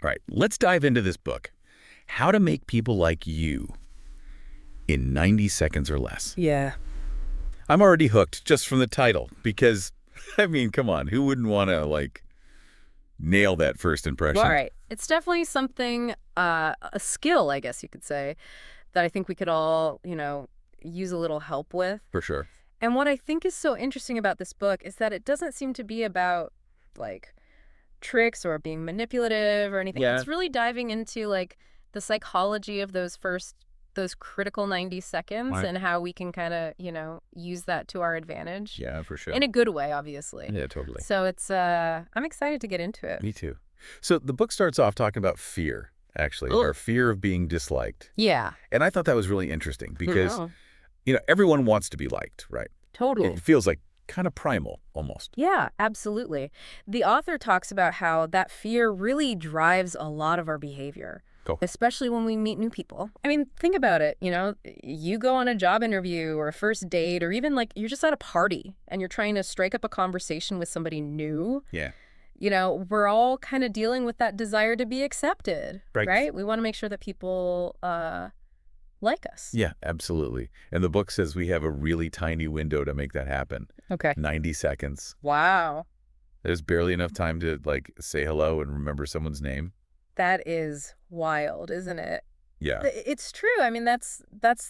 All right, let's dive into this book. How to Make People Like You in 90 Seconds or Less. Yeah. I'm already hooked just from the title because, I mean, come on, who wouldn't want to, like, nail that first impression? All right. It's definitely something, a skill, I guess you could say, that I think we could all, use a little help with. For sure. And what I think is so interesting about this book is that it doesn't seem to be about, like, tricks or being manipulative or anything. Yeah. It's really diving into, like, the psychology of those critical 90 seconds Right. and how we can kind of, use that to our advantage. Yeah, for sure. In a good way, obviously. Yeah, totally. So it's, I'm excited to get into it. Me too. So the book starts off talking about fear, actually, Ugh. or fear of being disliked. Yeah. And I thought that was really interesting because, Oh, everyone wants to be liked, right? totally. It feels like kind of primal, almost. Yeah, absolutely. The author talks about how that fear really drives a lot of our behavior, Cool. especially when we meet new people. I mean, think about it. You go on a job interview or a first date, or even like you're just at a party and you're trying to strike up a conversation with somebody new. Yeah. We're all kind of dealing with that desire to be accepted, Right. right? We want to make sure that people like us. Yeah, absolutely. And the book says we have a really tiny window to make that happen. Okay. 90 seconds. Wow. There's barely enough time to, like, say hello and remember someone's name. That is wild, isn't it? Yeah. It's true. I mean, that's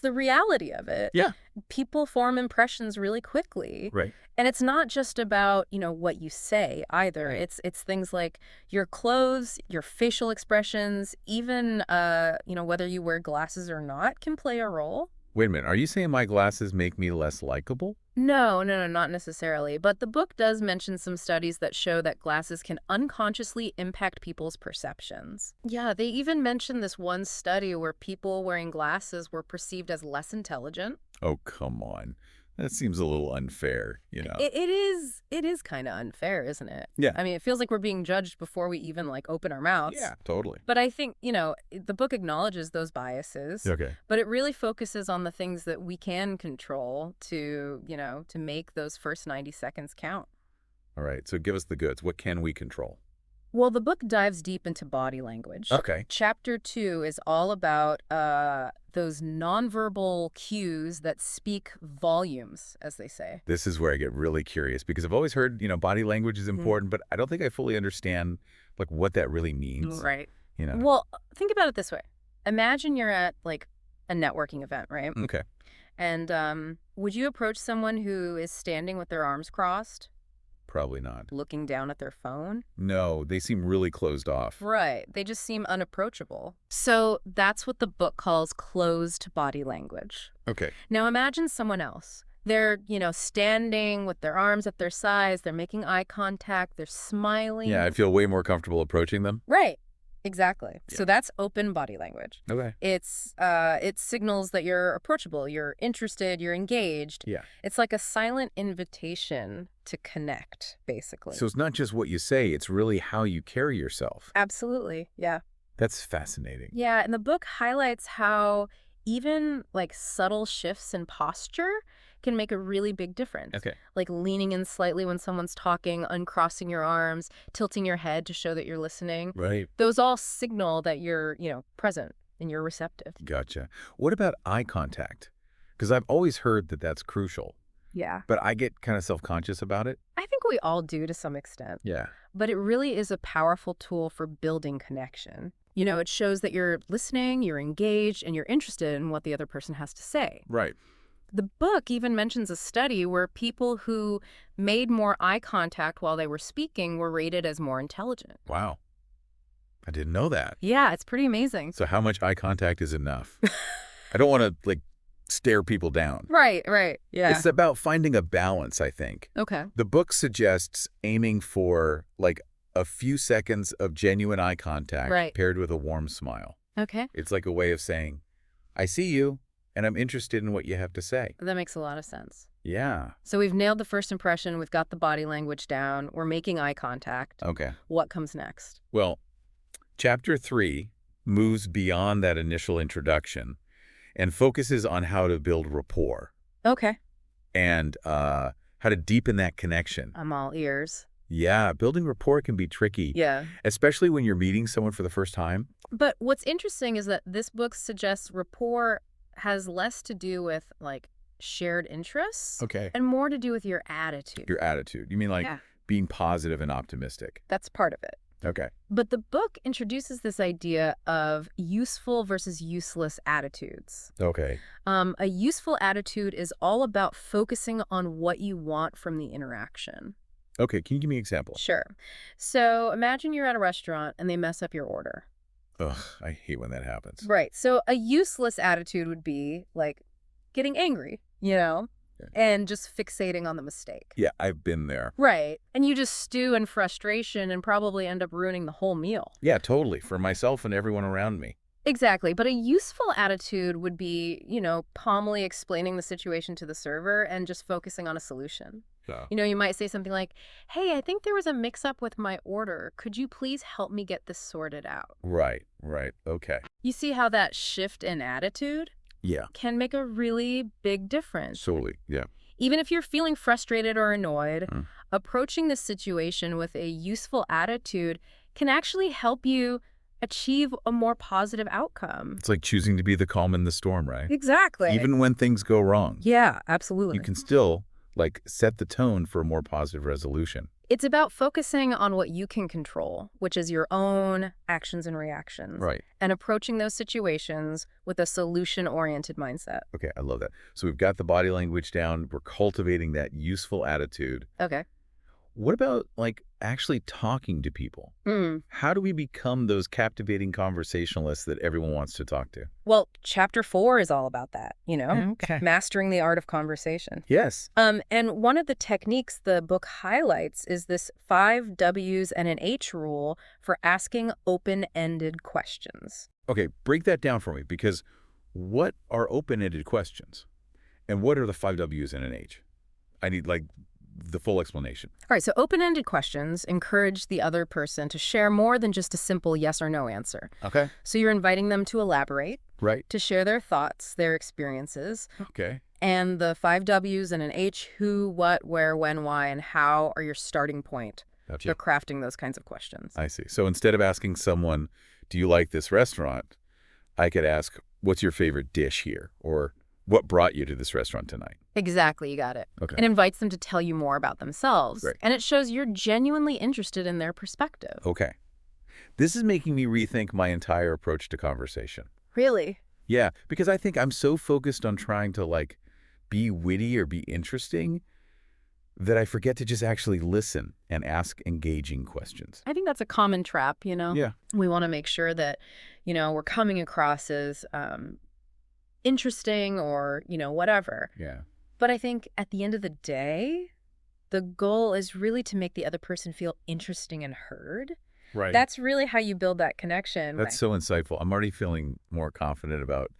the reality of it. Yeah. People form impressions really quickly. Right. And it's not just about, what you say either. Right. It's things like your clothes, your facial expressions, even, whether you wear glasses or not can play a role. Wait a minute. Are you saying my glasses make me less likable? No, not necessarily. But the book does mention some studies that show that glasses can unconsciously impact people's perceptions. Yeah, they even mentioned this one study where people wearing glasses were perceived as less intelligent. Oh, come on. That seems a little unfair, It is kind of unfair, isn't it? Yeah. I mean, it feels like we're being judged before we even open our mouths. Yeah, totally. But I think, the book acknowledges those biases. Okay. But it really focuses on the things that we can control to make those first 90 seconds count. All right. So give us the goods. What can we control? Well, the book dives deep into body language. Okay. Chapter 2 is all about those nonverbal cues that speak volumes, as they say. This is where I get really curious because I've always heard, body language is important, but I don't think I fully understand, like, what that really means. Right. You know? Well, think about it this way. Imagine you're at, a networking event, right? Okay. And would you approach someone who is standing with their arms crossed, Probably not. looking down at their phone? No, they seem really closed off. Right. They just seem unapproachable. So that's what the book calls closed body language. Okay. Now imagine someone else. They're, standing with their arms at their sides. They're making eye contact. They're smiling. Yeah, I'd feel way more comfortable approaching them. Right. Exactly. Yeah. So that's open body language. Okay. It signals that you're approachable, you're interested, you're engaged. Yeah. It's like a silent invitation to connect, basically. So it's not just what you say, it's really how you carry yourself. Absolutely. Yeah. That's fascinating. Yeah. And the book highlights how even subtle shifts in posture can make a really big difference. Okay. Like leaning in slightly when someone's talking, uncrossing your arms, tilting your head to show that you're listening. Right. Those all signal that you're, present and you're receptive. Gotcha. What about eye contact? Because I've always heard that that's crucial, Yeah. but I get kind of self-conscious about it. I think we all do to some extent. Yeah. But it really is a powerful tool for building connection. It shows that you're listening, you're engaged, and you're interested in what the other person has to say. Right. The book even mentions a study where people who made more eye contact while they were speaking were rated as more intelligent. Wow. I didn't know that. Yeah, it's pretty amazing. So how much eye contact is enough? I don't want to, stare people down. Right. Yeah. It's about finding a balance, I think. Okay. The book suggests aiming for, a few seconds of genuine eye contact Right. paired with a warm smile. Okay. It's like a way of saying, I see you, and I'm interested in what you have to say. That makes a lot of sense. Yeah. So we've nailed the first impression. We've got the body language down. We're making eye contact. Okay. What comes next? Well, Chapter 3 moves beyond that initial introduction and focuses on how to build rapport Okay. and how to deepen that connection. I'm all ears. Yeah, building rapport can be tricky, Yeah. especially when you're meeting someone for the first time. But what's interesting is that this book suggests rapport has less to do with like shared interests Okay. and more to do with your attitude. Your attitude. You mean like Yeah. being positive and optimistic? That's part of it. Okay. But the book introduces this idea of useful versus useless attitudes. Okay. A useful attitude is all about focusing on what you want from the interaction. Okay, can you give me an example? Sure. So imagine you're at a restaurant and they mess up your order. Ugh, I hate when that happens. Right. So a useless attitude would be like getting angry, Yeah. and just fixating on the mistake. Yeah, I've been there. Right. And you just stew in frustration and probably end up ruining the whole meal. Yeah, totally. For myself and everyone around me. Exactly. But a useful attitude would be, calmly explaining the situation to the server and just focusing on a solution. So. You might say something like, hey, I think there was a mix-up with my order. Could you please help me get this sorted out? Right. Okay. You see how that shift in attitude Yeah, can make a really big difference. totally. Yeah. Even if you're feeling frustrated or annoyed, Mm. approaching the situation with a useful attitude can actually help you achieve a more positive outcome. It's like choosing to be the calm in the storm, right? Exactly. Even when things go wrong, Yeah, absolutely. you can still, set the tone for a more positive resolution. It's about focusing on what you can control, which is your own actions and reactions. Right. And approaching those situations with a solution-oriented mindset. Okay, I love that. So we've got the body language down. We're cultivating that useful attitude. Okay. What about, actually talking to people? How do we become those captivating conversationalists that everyone wants to talk to? Well, chapter 4 is all about that, Okay. mastering the art of conversation. Yes. And one of the techniques the book highlights is this 5 W's and an H rule for asking open-ended questions. Okay, break that down for me, because what are open-ended questions? And what are the 5 W's and an H? I need, the full explanation. All right, so open-ended questions encourage the other person to share more than just a simple yes or no answer. Okay. So you're inviting them to elaborate, Right. to share their thoughts, their experiences, Okay. and the 5 W's and an H, who, what, where, when, why, and how are your starting point. Gotcha. They're crafting those kinds of questions. I see. So instead of asking someone, do you like this restaurant? I could ask, what's your favorite dish here? Or what brought you to this restaurant tonight? Exactly, you got it. Okay. It invites them to tell you more about themselves. Great. And it shows you're genuinely interested in their perspective. Okay. This is making me rethink my entire approach to conversation. Really? Yeah, because I think I'm so focused on trying to, be witty or be interesting that I forget to just actually listen and ask engaging questions. I think that's a common trap, Yeah. We want to make sure that, we're coming across as interesting or, whatever. Yeah. But I think at the end of the day, the goal is really to make the other person feel interesting and heard. Right. That's really how you build that connection. That's so insightful. I'm already feeling more confident about,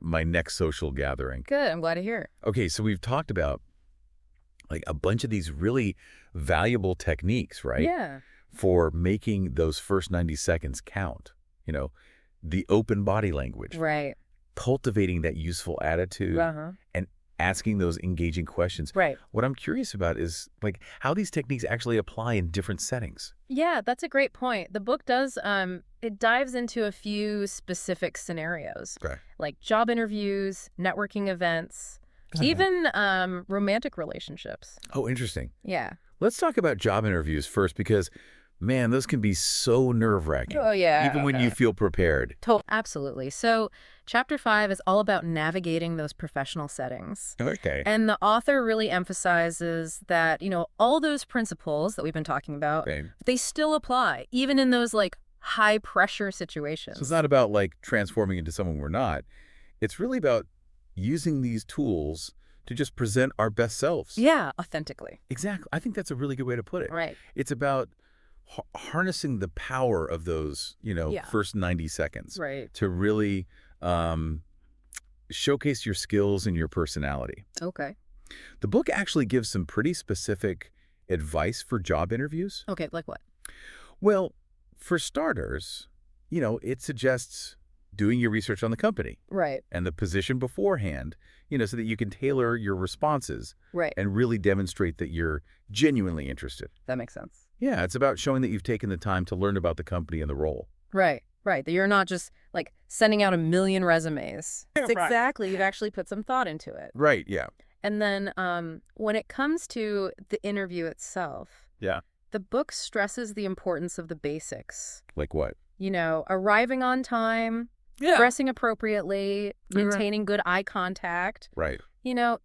my next social gathering. Good. I'm glad to hear. Okay, so we've talked about, a bunch of these really valuable techniques, right? Yeah. For making those first 90 seconds count. The open body language. Right. Cultivating that useful attitude. Uh-huh. And asking those engaging questions. Right. What I'm curious about is, how these techniques actually apply in different settings. Yeah, that's a great point. The book does, it dives into a few specific scenarios, Okay. like job interviews, networking events, even romantic relationships. Oh, interesting. Yeah. Let's talk about job interviews first, because, man, those can be so nerve-wracking. Oh, yeah. Even when you feel prepared. Absolutely. So chapter 5 is all about navigating those professional settings. Okay. And the author really emphasizes that, all those principles that we've been talking about, Okay. they still apply, even in those high pressure situations. So it's not about, transforming into someone we're not. It's really about using these tools to just present our best selves. Yeah, authentically. Exactly. I think that's a really good way to put it. Right. It's about harnessing the power of those, Yeah. first 90 seconds. Right. To really showcase your skills and your personality. Okay. The book actually gives some pretty specific advice for job interviews. Okay, like what? Well, for starters, it suggests doing your research on the company Right. and the position beforehand, so that you can tailor your responses Right. and really demonstrate that you're genuinely interested. That makes sense. Yeah, it's about showing that you've taken the time to learn about the company and the role. Right. Right. That you're not just like sending out a million resumes. It's Right. exactly. You've actually put some thought into it. Right, yeah. And then when it comes to the interview itself, Yeah. the book stresses the importance of the basics. Like what? Arriving on time, dressing appropriately, maintaining good eye contact. Right.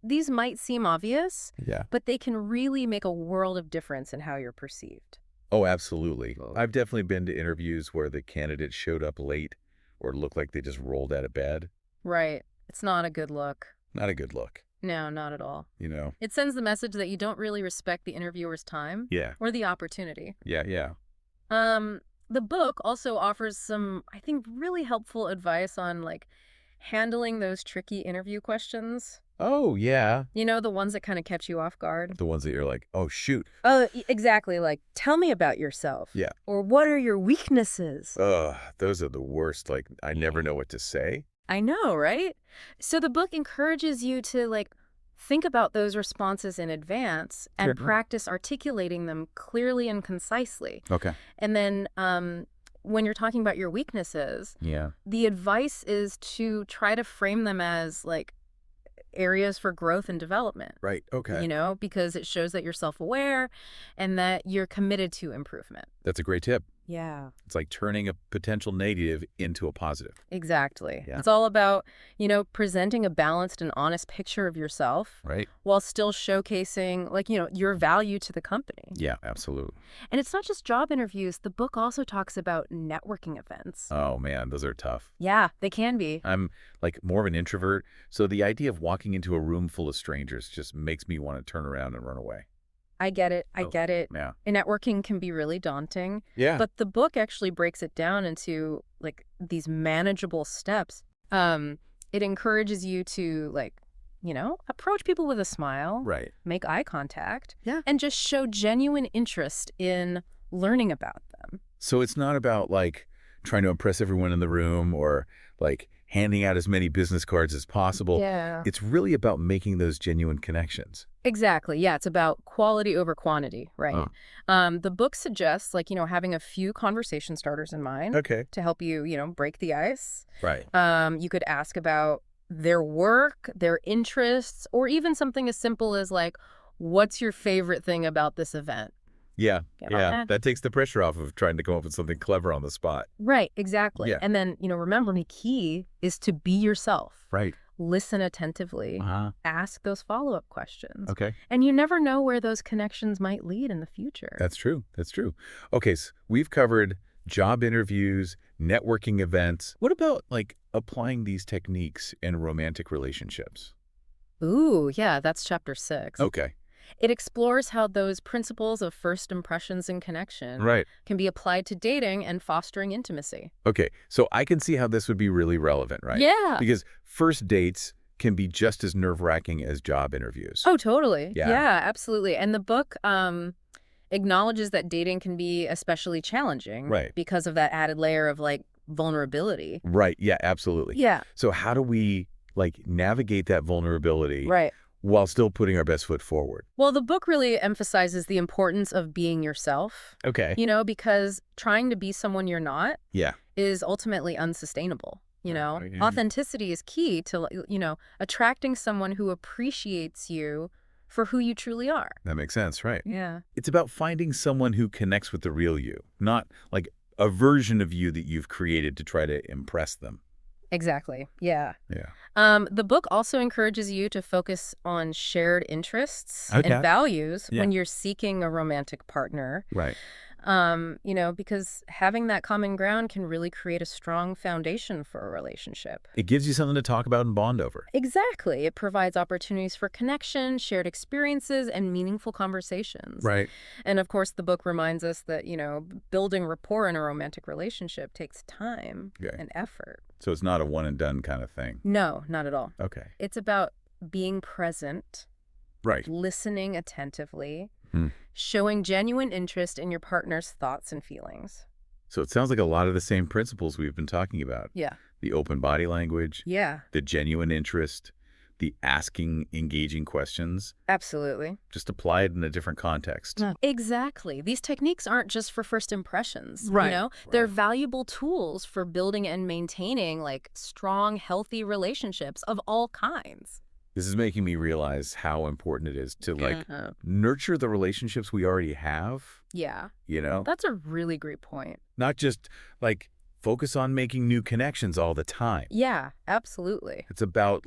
These might seem obvious, Yeah. but they can really make a world of difference in how you're perceived. Oh, absolutely. Oh. I've definitely been to interviews where the candidate showed up late or looked like they just rolled out of bed. Right. It's not a good look. Not a good look, No, not at all. you know? It sends the message that you don't really respect the interviewer's time Yeah. or the opportunity. Yeah. The book also offers some, I think, really helpful advice on like handling those tricky interview questions. Oh, yeah. The ones that kind of catch you off guard. The ones that you're like, oh, shoot. Oh, exactly. Like, tell me about yourself. Yeah. Or what are your weaknesses? Ugh, those are the worst. Like, I never know what to say. I know, right? So the book encourages you to like think about those responses in advance and Sure. practice articulating them clearly and concisely. Okay. And then when you're talking about your weaknesses, Yeah. the advice is to try to frame them as like areas for growth and development. Right. Okay. Because it shows that you're self-aware and that you're committed to improvement. That's a great tip. Yeah, It's like turning a potential negative into a positive. exactly. Yeah. It's all about, presenting a balanced and honest picture of yourself Right? while still showcasing like, your value to the company. Yeah, absolutely. And it's not just job interviews. The book also talks about networking events. Oh, man, those are tough. Yeah, they can be. I'm like more of an introvert, so the idea of walking into a room full of strangers just makes me want to turn around and run away. I get it. I Oh, get it. Yeah. And networking can be really daunting. Yeah. But the book actually breaks it down into like these manageable steps. It encourages you to like, approach people with a smile, Right. make eye contact, Yeah. and just show genuine interest in learning about them. So it's not about like trying to impress everyone in the room or like handing out as many business cards as possible. Yeah. It's really about making those genuine connections. Exactly. Yeah, it's about quality over quantity, right? The book suggests like, having a few conversation starters in mind Okay. to help you, break the ice. Right. You could ask about their work, their interests, or even something as simple as like, what's your favorite thing about this event? Yeah. Get Yeah. on That takes the pressure off of trying to come up with something clever on the spot. Right, exactly. Yeah. And then, remember the key is to be yourself. Right. Listen attentively. Uh-huh. Ask those follow-up questions. Okay. And you never know where those connections might lead in the future. That's true. That's true. Okay, so we've covered job interviews, networking events. What about like applying these techniques in romantic relationships? Ooh, yeah, that's chapter 6. Okay. It explores how those principles of first impressions and connection Right. can be applied to dating and fostering intimacy. Okay. So I can see how this would be really relevant, right? Yeah. Because first dates can be just as nerve-wracking as job interviews. Oh, totally. Yeah. Yeah, absolutely. And the book acknowledges that dating can be especially challenging. Right. Because of that added layer of like vulnerability. Right. Yeah, absolutely. Yeah. So how do we like navigate that vulnerability Right. while still putting our best foot forward? Well, the book really emphasizes the importance of being yourself, Okay. because trying to be someone you're not Yeah. is ultimately unsustainable. Right. Authenticity is key to, attracting someone who appreciates you for who you truly are. That makes sense, right? Yeah. It's about finding someone who connects with the real you, not like a version of you that you've created to try to impress them. Exactly. Yeah. Yeah. The book also encourages you to focus on shared interests Okay. and values Yeah. when you're seeking a romantic partner. Right. Because having that common ground can really create a strong foundation for a relationship. It gives you something to talk about and bond over. Exactly. It provides opportunities for connection, shared experiences, and meaningful conversations. Right. And of course, the book reminds us that, building rapport in a romantic relationship takes time Okay. and effort. So it's not a one and done kind of thing. No, not at all. Okay. It's about being present, Right. listening attentively, Hmm. showing genuine interest in your partner's thoughts and feelings. So it sounds like a lot of the same principles we've been talking about. Yeah. the open body language, Yeah, the genuine interest, the asking, engaging questions. absolutely. Just apply it in a different context. Exactly. These techniques aren't just for first impressions, Right. They're Right. valuable tools for building and maintaining like strong, healthy relationships of all kinds. This is making me realize how important it is to Uh-huh. nurture the relationships we already have, Yeah, you know? that's a really great point. Not just like focus on making new connections all the time. Yeah, absolutely. It's about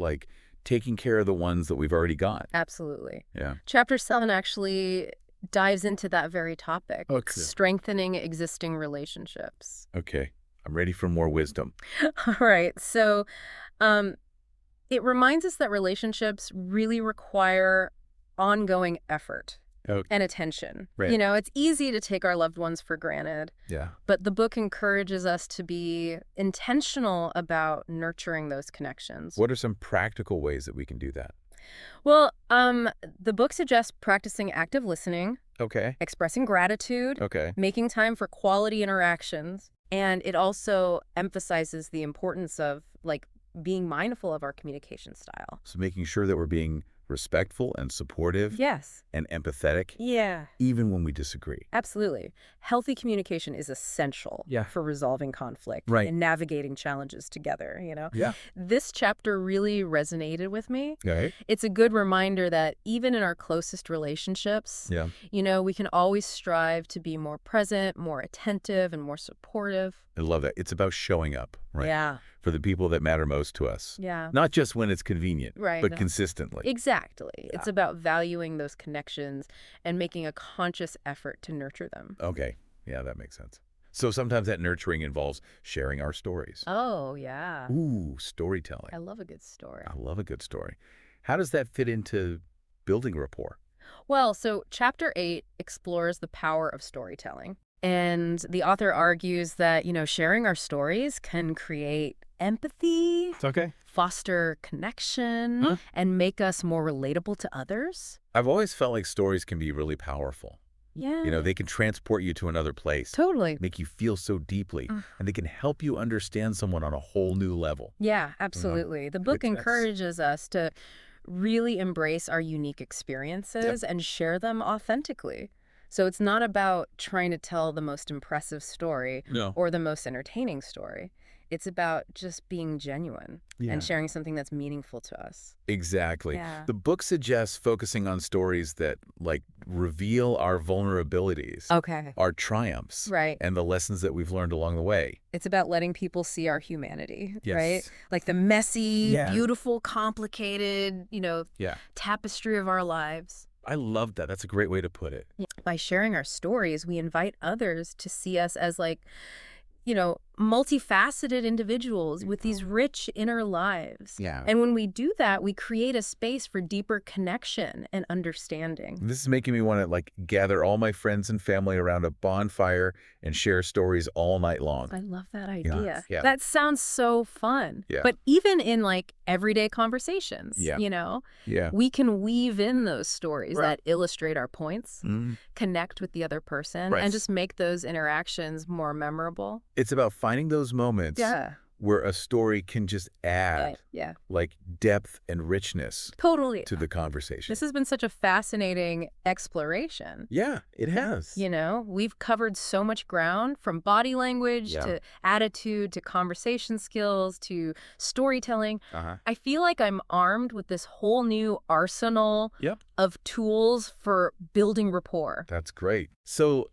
taking care of the ones that we've already got. Absolutely. Yeah. Chapter 7 actually dives into that very topic, Okay. strengthening existing relationships. Okay. I'm ready for more wisdom. All right. So, um, it reminds us that relationships really require ongoing effort Okay. and attention. Right. It's easy to take our loved ones for granted, Yeah. but the book encourages us to be intentional about nurturing those connections. What are some practical ways that we can do that? Well, the book suggests practicing active listening, Okay. expressing gratitude, Okay. making time for quality interactions, and it also emphasizes the importance of being mindful of our communication style. So making sure that we're being respectful and supportive Yes. and empathetic, Yeah. even when we disagree. Absolutely. Healthy communication is essential Yeah. for resolving conflict Right. and navigating challenges together. Yeah. This chapter really resonated with me. Okay. It's a good reminder that even in our closest relationships, Yeah. we can always strive to be more present, more attentive, and more supportive. I love that. It's about showing up, right? Yeah. For the people that matter most to us. Yeah. Not just when it's convenient, Right. but consistently. Exactly. It's about valuing those connections and making a conscious effort to nurture them. Okay. Yeah, that makes sense. So sometimes that nurturing involves sharing our stories. Oh, yeah. Ooh, storytelling. I love a good story. I love a good story. How does that fit into building rapport? Well, so chapter 8 explores the power of storytelling. And the author argues that, sharing our stories can create empathy, It's okay. foster connection, and make us more relatable to others. I've always felt like stories can be really powerful. Yeah. They can transport you to another place, Totally. make you feel so deeply, and they can help you understand someone on a whole new level. Yeah, absolutely. The book That's- encourages us to really embrace our unique experiences and share them authentically. So it's not about trying to tell the most impressive story No. or the most entertaining story. It's about just being genuine Yeah. and sharing something that's meaningful to us. Exactly. Yeah. The book suggests focusing on stories that reveal our vulnerabilities, Okay. our triumphs, Right. and the lessons that we've learned along the way. It's about letting people see our humanity, Yes. right? Like the messy, Yeah. beautiful, complicated, Yeah. tapestry of our lives. I love that. That's a great way to put it. By sharing our stories, we invite others to see us as multifaceted individuals with these rich inner lives. Yeah. And when we do that, we create a space for deeper connection and understanding. This is making me want to gather all my friends and family around a bonfire and share stories all night long. I love that idea. Yeah. That sounds so fun. Yeah. But even in everyday conversations, Yeah. Yeah. we can weave in those stories Right. that illustrate our points, Mhm. connect with the other person, Right. and just make those interactions more memorable. It's about finding those moments where a story can just add Yeah. depth and richness Totally. to the conversation. This has been such a fascinating exploration. Yeah, it has. We've covered so much ground from body language to attitude to conversation skills to storytelling. Uh-huh. I feel like I'm armed with this whole new arsenal of tools for building rapport. That's great. So,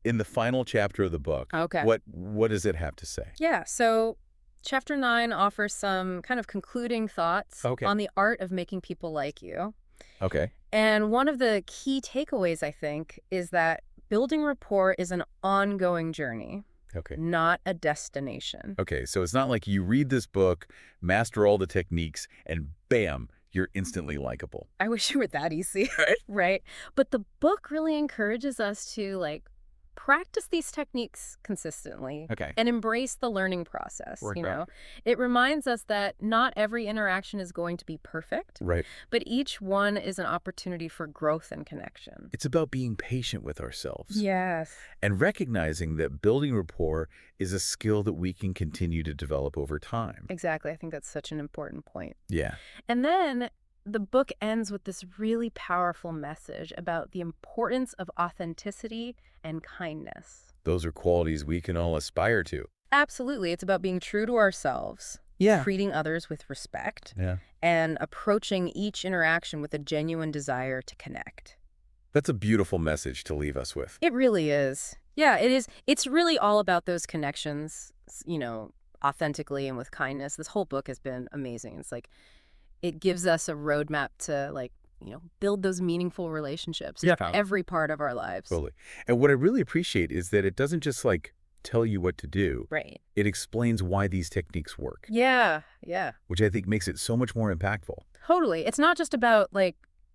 in the final chapter of the book, Okay. what does it have to say? Yeah, so Chapter 9 offers some kind of concluding thoughts on the art of making people like you. Okay. And one of the key takeaways, I think, is that building rapport is an ongoing journey, Okay. not a destination. Okay, so it's not like you read this book, master all the techniques, and bam, you're instantly likable. I wish it were that easy, Right. right? But the book really encourages us to, Practice these techniques consistently Okay. and embrace the learning process, Work you out. know. It reminds us that not every interaction is going to be perfect, Right. but each one is an opportunity for growth and connection. It's about being patient with ourselves Yes. and recognizing that building rapport is a skill that we can continue to develop over time. Exactly. I think that's such an important point. Yeah. And then the book ends with this really powerful message about the importance of authenticity and kindness. Those are qualities we can all aspire to. Absolutely. It's about being true to ourselves, Yeah. treating others with respect, Yeah. and approaching each interaction with a genuine desire to connect. That's a beautiful message to leave us with. It really is. Yeah, it is. It's really all about those connections, authentically and with kindness. This whole book has been amazing. It's like it gives us a roadmap to build those meaningful relationships in every part of our lives. Totally. And what I really appreciate is that it doesn't just tell you what to do. Right. It explains why these techniques work, Yeah, which I think makes it so much more impactful. totally. It's not just about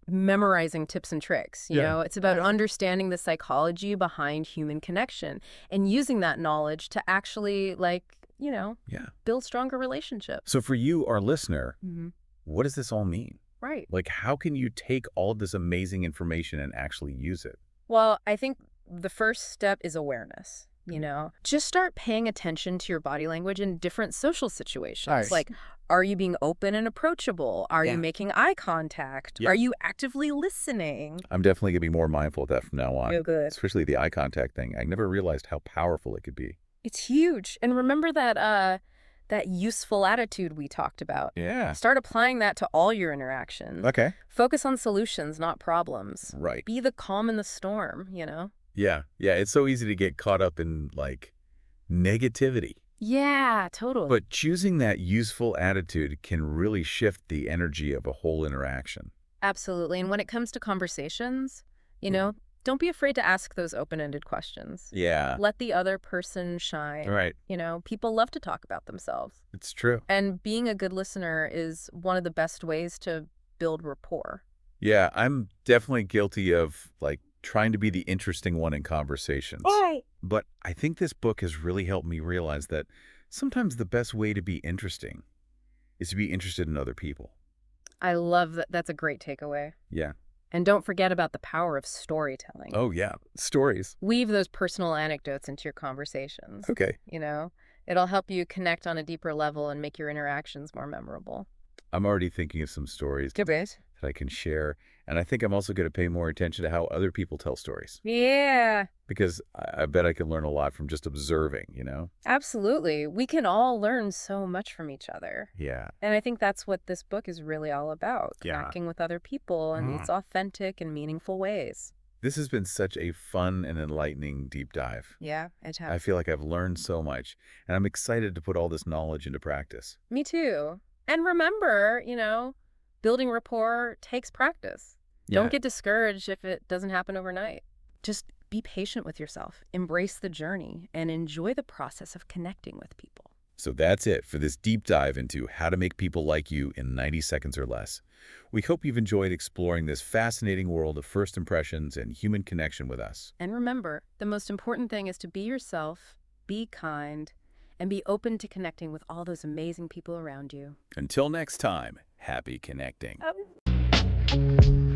memorizing tips and tricks, you Yeah. know? It's about understanding the psychology behind human connection and using that knowledge to actually Yeah. build stronger relationships. So for you, our listener, Mm-hmm. what does this all mean? Right. How can you take all of this amazing information and actually use it? Well, I think the first step is awareness, Just start paying attention to your body language in different social situations. Nice. Like, are you being open and approachable? Are you making eye contact? Yeah. Are you actively listening? I'm definitely going to be more mindful of that from now on. Oh, good. Especially the eye contact thing. I never realized how powerful it could be. It's huge. And remember that useful attitude we talked about. Yeah. Start applying that to all your interactions. Okay. Focus on solutions, not problems. Right. Be the calm in the storm, Yeah. Yeah. It's so easy to get caught up in negativity. Yeah, totally. But choosing that useful attitude can really shift the energy of a whole interaction. Absolutely. And when it comes to conversations, don't be afraid to ask those open-ended questions. Yeah. Let the other person shine. Right. People love to talk about themselves. It's true. And being a good listener is one of the best ways to build rapport. Yeah. I'm definitely guilty of trying to be the interesting one in conversations. Right. But I think this book has really helped me realize that sometimes the best way to be interesting is to be interested in other people. I love that. That's a great takeaway. Yeah. And don't forget about the power of storytelling. Oh, yeah. Stories. Weave those personal anecdotes into your conversations. Okay. It'll help you connect on a deeper level and make your interactions more memorable. I'm already thinking of some stories Good bit. that I can share. And I think I'm also going to pay more attention to how other people tell stories. Yeah, Because I bet I can learn a lot from just observing, absolutely. We can all learn so much from each other. Yeah. And I think that's what this book is really all about, Yeah. connecting with other people in these authentic and meaningful ways. This has been such a fun and enlightening deep dive. Yeah, it has. I feel like I've learned so much, and I'm excited to put all this knowledge into practice. Me too. And remember, building rapport takes practice. Yeah. Don't get discouraged if it doesn't happen overnight. Just be patient with yourself, embrace the journey, and enjoy the process of connecting with people. So that's it for this deep dive into how to make people like you in 90 seconds or less. We hope you've enjoyed exploring this fascinating world of first impressions and human connection with us. And remember, the most important thing is to be yourself, be kind, and be open to connecting with all those amazing people around you. Until next time, happy connecting. Oh.